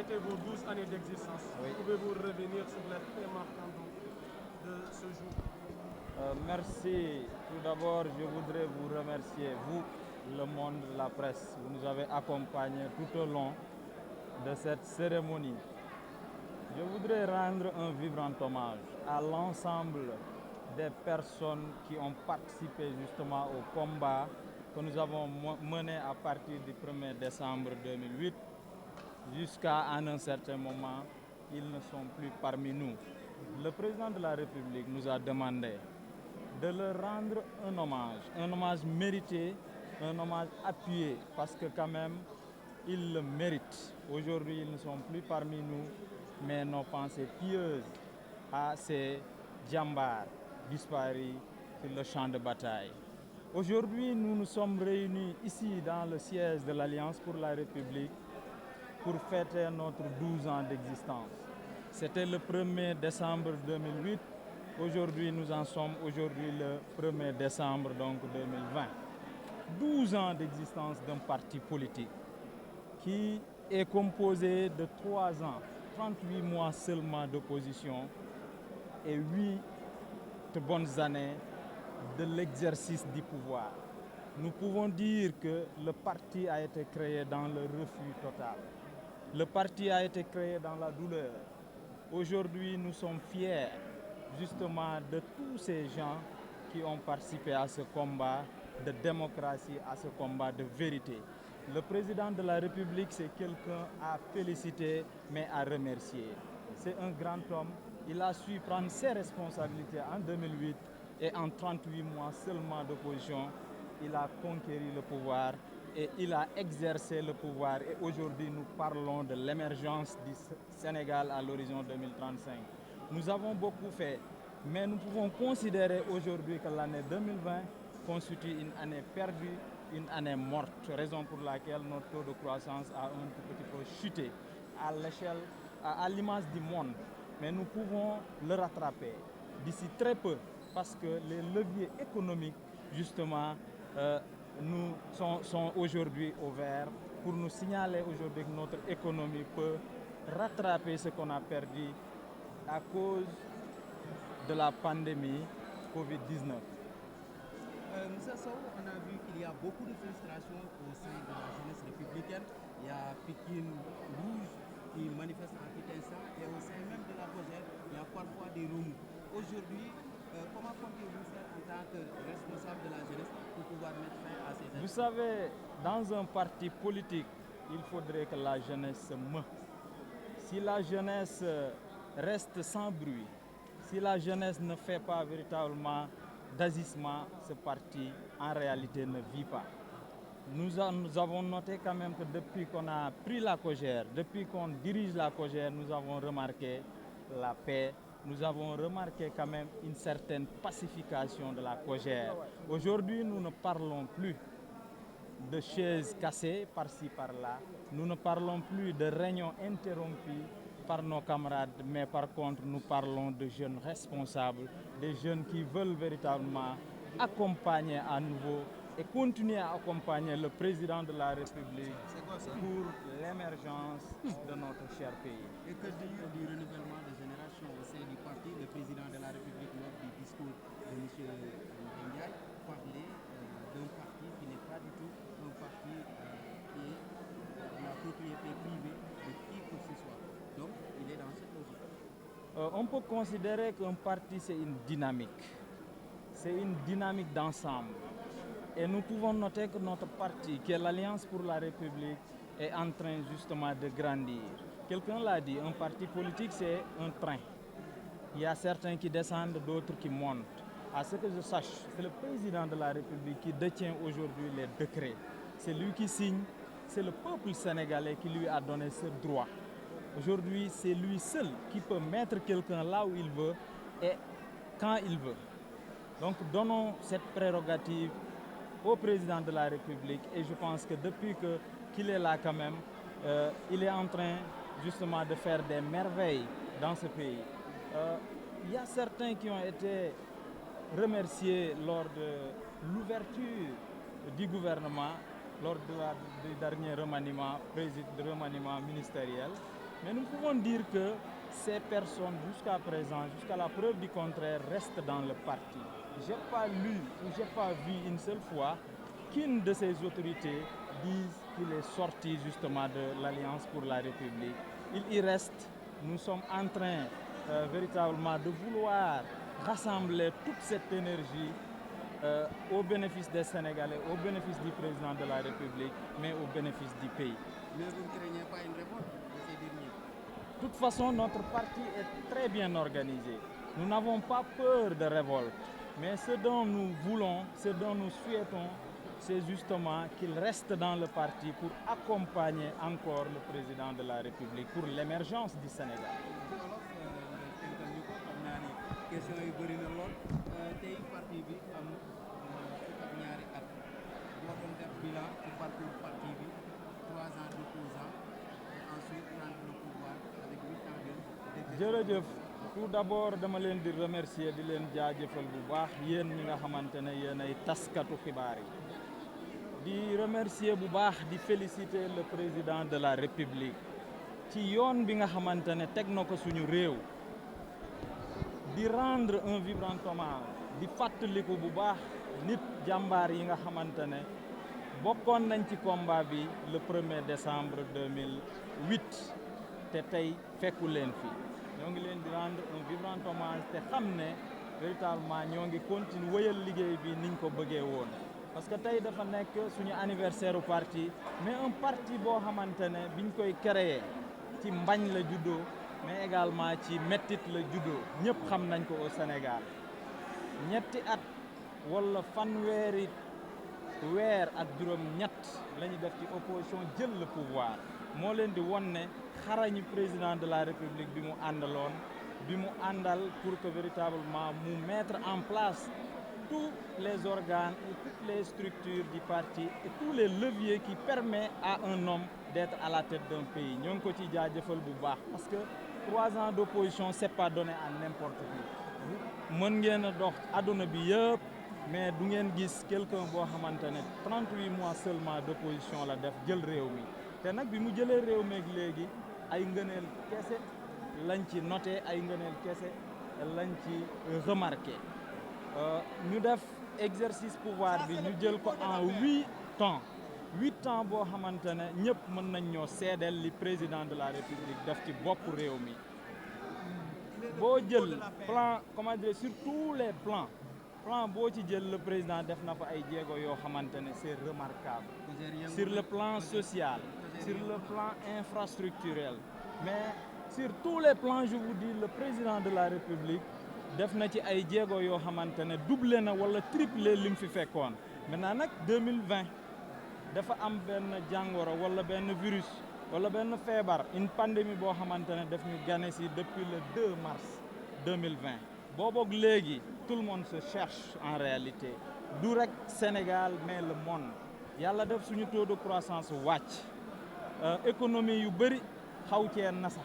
fêté vos 12 années d'existence. Oui. Pouvez-vous revenir sur les faits marquants de ce jour? Merci. Tout d'abord, je voudrais vous remercier, vous, le monde, la presse. Vous nous avez accompagnés tout au long de cette cérémonie. Je voudrais rendre un vibrant hommage à l'ensemble des personnes qui ont participé justement au combat que nous avons mené à partir du 1er décembre 2008 jusqu'à un certain moment, ils ne sont plus parmi nous. Le président de la République nous a demandé de leur rendre un hommage mérité, un hommage appuyé, parce que quand même, ils le méritent. Aujourd'hui, ils ne sont plus parmi nous, mais nos pensées pieuses à ces djambars disparus sur le champ de bataille. Aujourd'hui, nous nous sommes réunis ici dans le siège de l'Alliance pour la République pour fêter notre 12 ans d'existence. C'était le 1er décembre 2008. Aujourd'hui, nous en sommes aujourd'hui le 1er décembre donc 2020. 12 ans d'existence d'un parti politique qui est composé de 3 ans, 38 mois seulement d'opposition et 8 bonnes années de l'exercice du pouvoir. Nous pouvons dire que le parti a été créé dans le refus total. Le parti a été créé dans la douleur. Aujourd'hui, nous sommes fiers justement de tous ces gens qui ont participé à ce combat de démocratie, à ce combat de vérité. Le président de la République, c'est quelqu'un à féliciter, mais à remercier. C'est un grand homme. Il a su prendre ses responsabilités en 2008 et en 38 mois seulement d'opposition, il a conquéri le pouvoir et il a exercé le pouvoir. Et aujourd'hui, nous parlons de l'émergence du Sénégal à l'horizon 2035. Nous avons beaucoup fait, mais nous pouvons considérer aujourd'hui que l'année 2020 constitue une année perdue, une année morte, raison pour laquelle notre taux de croissance a un tout petit peu chuté à l'échelle, à l'image du monde. Mais nous pouvons le rattraper d'ici très peu parce que les leviers économiques, justement, nous sont aujourd'hui au vert pour nous signaler aujourd'hui que notre économie peut rattraper ce qu'on a perdu à cause de la pandémie Covid-19. Moussa Sow, on a vu qu'il y a beaucoup de frustration au sein de la jeunesse républicaine. Il y a Pikine Rouge qui manifeste en tout instant et au sein même de la COJER, il y a parfois des remous. Aujourd'hui, comment comptez-vous faire en tant que responsable de la jeunesse pour pouvoir mettre fin à ces actes? Vous savez, dans un parti politique, il faudrait que la jeunesse se meut. Si la jeunesse reste sans bruit, si la jeunesse ne fait pas véritablement d'agissement, ce parti en réalité ne vit pas. Nous avons noté quand même que depuis qu'on a pris la COJER, depuis qu'on dirige la COJER, nous avons remarqué la paix, nous avons remarqué quand même une certaine pacification de la COJER. Aujourd'hui, nous ne parlons plus de chaises cassées par-ci par-là, nous ne parlons plus de réunions interrompues par nos camarades, mais par contre nous parlons de jeunes responsables, des jeunes qui veulent véritablement accompagner à nouveau et continuer à accompagner le président de la République pour l'émergence de notre cher pays. Et que dire du renouvellement de génération au sein du parti? Le président de la République, lors du discours de M. Ndiaye, parlait d'un parti qui n'est pas du tout un parti qui est la propriété privée de qui que ce soit. Donc, il est dans cette logique. On peut considérer qu'un parti, c'est une dynamique. C'est une dynamique d'ensemble. Et nous pouvons noter que notre parti, qui est l'Alliance pour la République, est en train justement de grandir. Quelqu'un l'a dit, un parti politique, c'est un train. Il y a certains qui descendent, d'autres qui montent. À ce que je sache, c'est le président de la République qui détient aujourd'hui les décrets. C'est lui qui signe, c'est le peuple sénégalais qui lui a donné ce droit. Aujourd'hui, c'est lui seul qui peut mettre quelqu'un là où il veut et quand il veut. Donc donnons cette prérogative au président de la République et je pense que depuis qu'il est là quand même, il est en train justement de faire des merveilles dans ce pays. Il y a certains qui ont été remerciés lors de l'ouverture du gouvernement, lors du dernier remaniement ministériel. Mais nous pouvons dire que ces personnes, jusqu'à présent, jusqu'à la preuve du contraire, restent dans le parti. Je n'ai pas lu ou je n'ai pas vu une seule fois qu'une de ces autorités dise qu'il est sorti justement de l'Alliance pour la République. Il y reste. Nous sommes en train véritablement de vouloir rassembler toute cette énergie au bénéfice des Sénégalais, au bénéfice du président de la République, mais au bénéfice du pays. Mais vous ne craignez pas une révolte de ces derniers? De toute façon, notre parti est très bien organisé. Nous n'avons pas peur de révolte. Mais ce dont nous voulons, ce dont nous souhaitons, c'est justement qu'il reste dans le parti pour accompagner encore le président de la République pour l'émergence du Sénégal. Question yu bëri na lool tey parti bi am ak ñaari at boo doon def bilan ci parcours parti bi 3 ans d'opposant et ensuite prendre le pouvoir avec 8 ans de jërëjëf tout d'abord dama leen di remercier di leen jaajëfal bu baax yéen ñi nga xamante ne yéen ay taskatu xibaar yi di remercier bu baax di féliciter le président de la République ci yoon bi nga xamante ne teg na ko suñu réew. di rendre un vibrant hommage di fàttaliku bu baax nit jàmbaar yi nga xamante ne bokkoon nañ ci combat bi le 1er décembre 2008 te tey fekku leen fi ñoo ngi leen di rendre un vibrant hommage te xam ne véritablement ñoo ngi continuer wëyal liggéey bi niñ ko bëggee woon parce que tey dafa nekk suñu anniversaire u parti mais un parti boo xamante ne biñ koy créer ci mbañ la juddoo mais également ci mettit la juddoo ñëpp xam nañ ko au Sénégal ñetti at wala fanweeri weer ak juróom ñett la ñu def ci opposition jël le pouvoir moo leen di won ne xarañu président de la République bi mu àndaloon bi mu àndal pour que véritablement mu mettre en place tous les organes et toutes les structures du parti et tous les leviers qui permettent à un homme d'être à la tête d'un pays ñoo ngi ko ci jaajëfal bu baax parce que 3 ans d'opposition c'est pas donné à n'importe qui mën ngeen a dox àdduna bi yëpp mais du ngeen gis quelqu'un boo xamante ne 38 mois seulement d'opposition la def jël réew mi te nag bi mu jëlee réew meeg léegi ay ngëneel kese lañ ci noté ay ngëneel kese lañ ci remarqué ñu def exercice pouvoir bi ñu jël ko en 8 ans boo xamante ne ñëpp mën nañ ñoo seedeel li président de la République def ci bopp réew mi boo jël plan comment dire sur tous les plans boo ci jël le président def na fa ay jéego yoo xamante ne c'est remarquable sur le plan social sur le plan infrastructurel mais sur tous les plans je vous dis le président de la République def na ci ay jéego yoo xamante ne doublé na wala triplé li mu fi fekkoon maintenant nag 2020 dafa am benn jàngoro wala benn virus wala benn feebar une pandémie boo xamante ne daf ñu gane si depuis le 2 mars 2020 booboog léegi tout le monde se cherche en réalité du rek Sénégal mais le monde yàlla def suñu taux de croissance wàcc économie yu bëri xaw cee na sax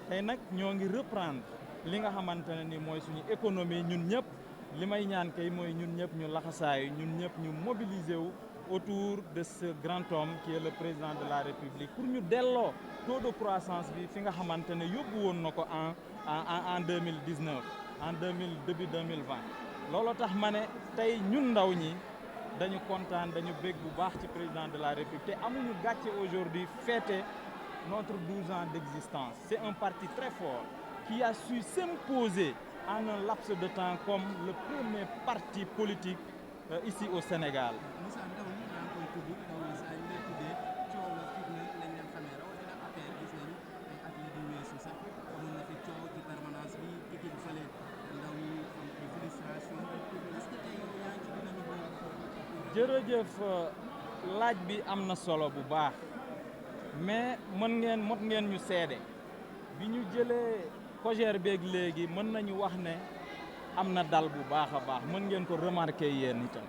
tey nag ñoo ngi reprendre li nga xamante ne ni mooy suñu économie ñun ñëpp li may ñaan kay mooy ñun ñëpp ñu laxasaayu ñun ñëpp ñu mobiliser wu autour de ce grand homme qui est le président de la République pour ñu delloo taux de croissance bi fi nga xamante ne yóbbu woon na ko en 2019 début 2020 looloo tax ma ne tey ñun ndaw ñi dañu kontaan dañu bég bu baax ci président de la République te amuñu gàcce aujourd'hui fêter notre 12 ans d'existence c'est un parti très fort qui a su s'imposer en un laps de temps comme le premier parti politique ici au Sénégal. Moussa ndaw ñi yaa ngi koy tudd ndaw ñi saa yu lay tuddee coow la fitna lañ leen xamee rawatina affaire gis nañu ay at yi di weesu sax amoon na fi coow ci permanence bi Pikine fële ndaw ñi am ay frustration est-ce que tey yow yaa ngi ci dynamique boobu. jërëjëf laaj bi am na solo bu baax mais mot ngeen ñu seede bi ñu jëlee Cogère beeg léegi mën nañu wax ne am na dal bu baax a baax mën ngeen ko remarquer yéen itam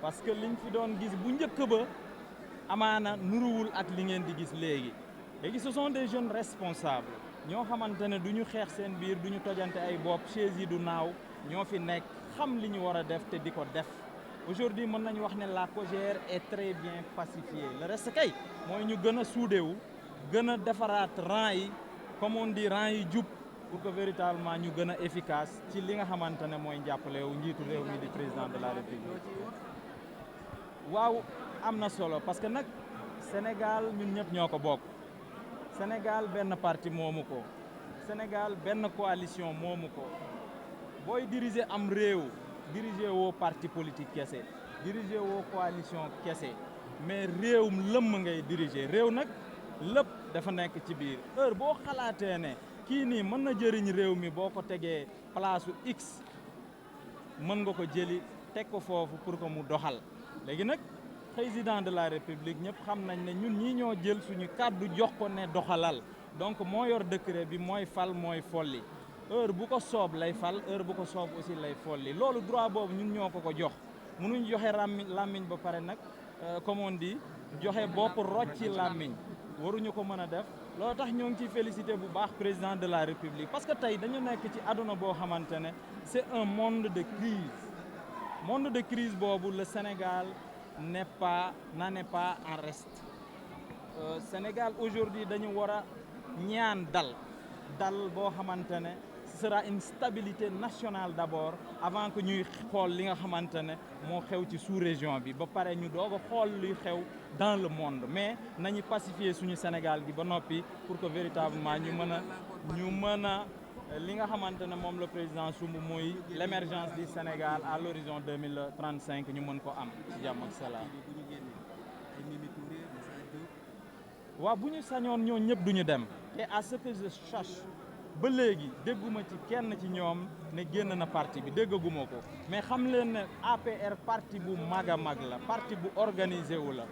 parce que liñ fi doon gis bu njëkk ba amaana nuruwul ak li ngeen di gis léegi ce sont des jeunes responsables ñoo xamante ne du ñu xeex seen biir du ñu tojante ay bopp chaise yi du naaw ñoo fi nekk xam li ñu war a def te di ko def aujourd'hui mën nañu wax ne la Cogère est très bien pacifiée le reste kay mooy ñu gën a suudewu gën a defaraat rang yi comme on dit rang yi jub pour que véritablement ñu gën a efficace ci li nga xamante ne mooy njàppale wu njiitu réew mi di président de la république. waaw am na solo parce que nag Sénégal ñun ñëpp ñoo ko bokk Sénégal benn parti moomu ko Sénégal benn coalition moomu ko booy diriger am réew diriger woo parti politique kese diriger woo coalition kese mais réewum lëmm ngay diriger réew nag lépp dafa nekk ci biir heure boo xalaatee ne kii nii mën na jëriñ réew mi boo ko tegee place X mën nga ko jëli teg ko foofu pour que mu doxal léegi nag président de la république ñëpp xam nañ ne ñun ñii ñoo jël suñu kàddu jox ko ne doxalal donc moo yor décret bi mooy fal mooy folli heure bu ko soob lay fal heure bu ko soob aussi lay folli loolu droit boobu ñun ñoo ko jox mënuñ joxe làmmiñ ba pare nag comme on dit joxe bopp rocci làmmiñ waruñu ko mën a def loolu tax ñoo ngi ciy félicité bu baax président de la république parce que tey dañu nekk ci àdduna boo xamante ne c'est un monde de crise boobu le Sénégal n'en est pas en reste Sénégal aujourd'hui dañu war a ñaan dal boo xamante ne ce sera une stabilité nationale d'abord avant que ñuy xool li nga xamante ne moo xew ci sous-région bi ba pare ñu doog a xool luy xew dans le monde mais nañu pacifier suñu Sénégal gi ba noppi pour que véritablement ñu mën a li nga xamante ne moom le président sumb muy l'émergence du Sénégal à l'horizon 2035 ñu mën ko am ci jàmm ak salaam. waaw bu ñu sañoon ñoo ñëpp duñu dem et à ce que je sache ba léegi dégguma ci kenn ci ñoom ne génn na parti bi déggaguma ko mais xam leen ne APR parti bu mag a mag la parti bu organisé wu la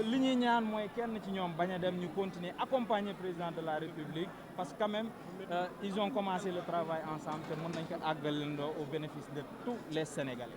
li ñuy ñaan mooy kenn ci ñoom bañ a dem ñu continuer accompagner président de la République parce que quand même ils ont commencé le travail ensemble te mën nañ ko àggalendoo au bénéfice de tous les Sénégalais.